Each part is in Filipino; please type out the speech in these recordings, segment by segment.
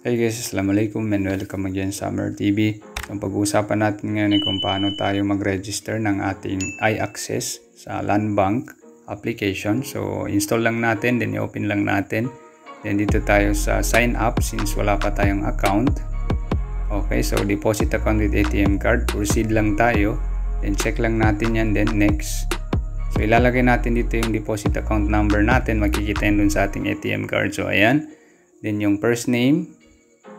Hey guys, Assalamualaikum and welcome again sa Summer TV. Ang pag-uusapan natin ngayon ay kung paano tayo mag-register ng ating iAccess sa Land Bank application. So, install lang natin, then i-open lang natin. Then dito tayo sa sign up since wala pa tayong account. Okay, so deposit account with ATM card. Proceed lang tayo. Then check lang natin yan, then next. So, ilalagay natin dito yung deposit account number natin. Makikita yun dun sa ating ATM card. So, ayan. Then yung first name,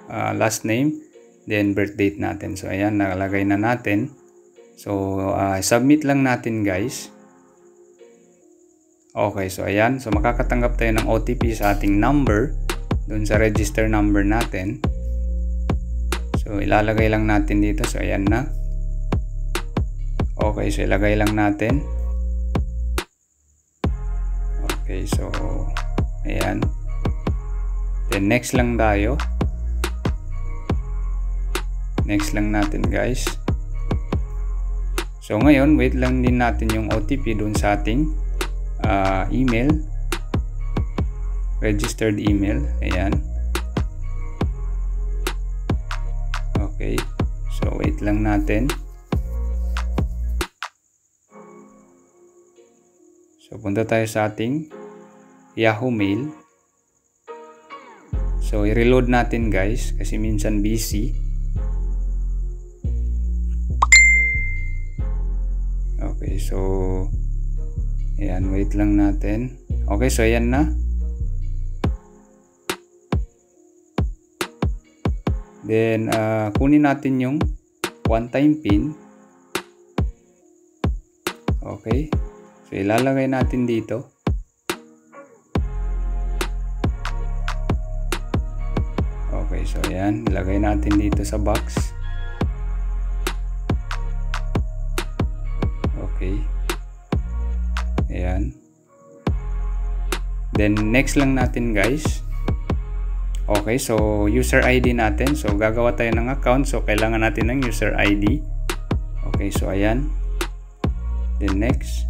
last name, then birth date natin. So ayan, nakalagay na natin. So submit lang natin guys. Okay, so ayan, so makakatanggap tayo ng OTP sa ating number dun sa register number natin. So ilalagay lang natin dito. So ayan na. Okay, so ilagay lang natin. Okay, so ayan. Then next lang tayo. Next lang natin guys. So ngayon, wait lang din natin yung OTP dun sa ating email. Registered email. Ayan. Okay. So wait lang natin. So punta tayo sa ating Yahoo Mail. So i-reload natin guys kasi minsan busy. Okay, so ayan, wait lang natin. Okay, so ayan na. Then kunin natin yung one-time PIN. Okay, so ilalagay natin dito. Okay, so ayan, ilagay natin dito sa box. Okay. Ayan. Then next lang natin guys. Okay, so user ID natin. So gagawa tayo ng account. So kailangan natin ng user ID. Okay, so ayan. Then next.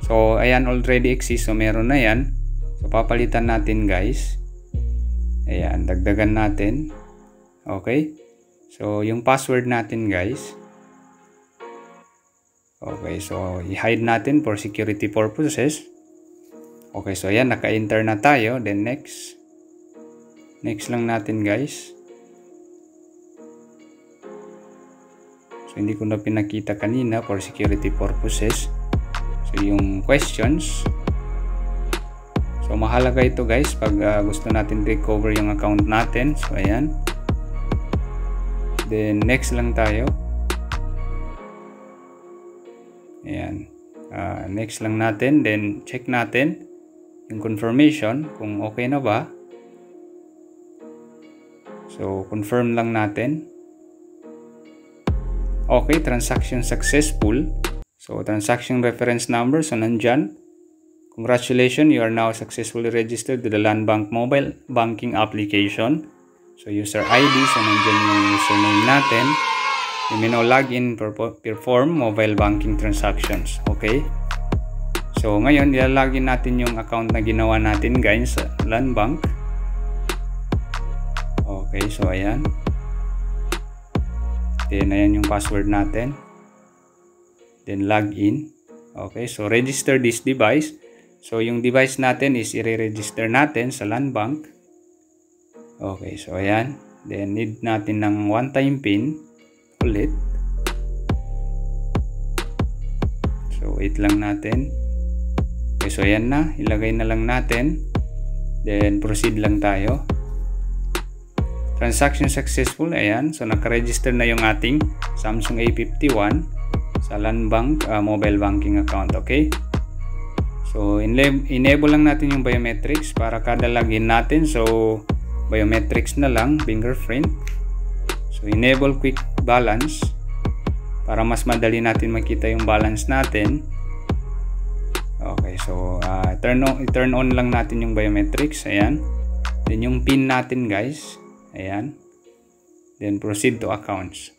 So ayan, already exists. So meron na yan. So papalitan natin guys. Ayan, dagdagan natin. Okay. So yung password natin guys. Okay, so i-hide natin for security purposes. Okay, so ayan, naka-enter na tayo. Then next. Next lang natin guys. So hindi ko na pinakita kanina for security purposes. So yung questions. So mahalaga ito guys pag gusto natin recover yung account natin. So ayan. Then next lang tayo. Ayan. Next lang natin. Then check natin yung confirmation kung okay na ba. So confirm lang natin. Okay, transaction successful. So transaction reference number. So nandyan. Congratulations, you are now successfully registered to the Land Bank mobile banking application. So user ID. So nandyan yung username natin. You may now log in perform mobile banking transactions. Okay. So ngayon, ilalagin natin yung account na ginawa natin guys sa Land Bank. Okay, so ayan. Then ayan yung password natin. Then log in. Okay, so register this device. So yung device natin is i-register natin sa Land Bank. Okay, so ayan. Then need natin ng one-time PIN. Ulit. So wait lang natin. Okay, so ayan na, ilagay na lang natin. Then proceed lang tayo. Transaction successful. Ayan, so naka-register na yung ating Samsung A51 sa Land Bank mobile banking account. Okay, so enable lang natin yung biometrics para kada login natin. So biometrics na lang, fingerprint. So enable quick balance para mas madali natin makita yung balance natin. Okay, so turn on lang natin yung biometrics. Ayan. Then yung PIN natin guys. Ayan. Then proceed to accounts.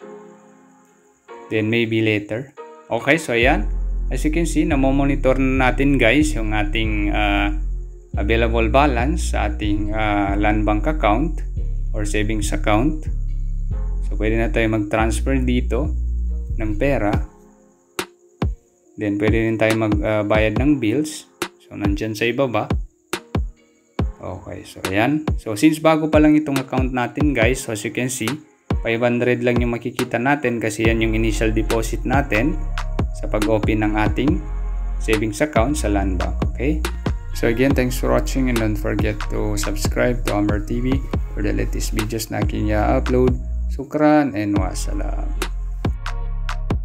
Then maybe later. Okay, so ayan. As you can see, namomonitor na natin guys yung ating available balance sa ating Land Bank account. or savings account. So pwede na tayo mag-transfer dito ng pera. Then pwede rin tayo magbayad ng bills. So nandyan sa ibaba. Okay, so ayan. So since bago pa lang itong account natin guys, so as you can see, 500 lang yung makikita natin kasi yan yung initial deposit natin sa pag-open ng ating savings account sa Land Bank. Okay? So again, thanks for watching and don't forget to subscribe to Amber TV for the latest videos na aking i-upload. Sukran and wassalam.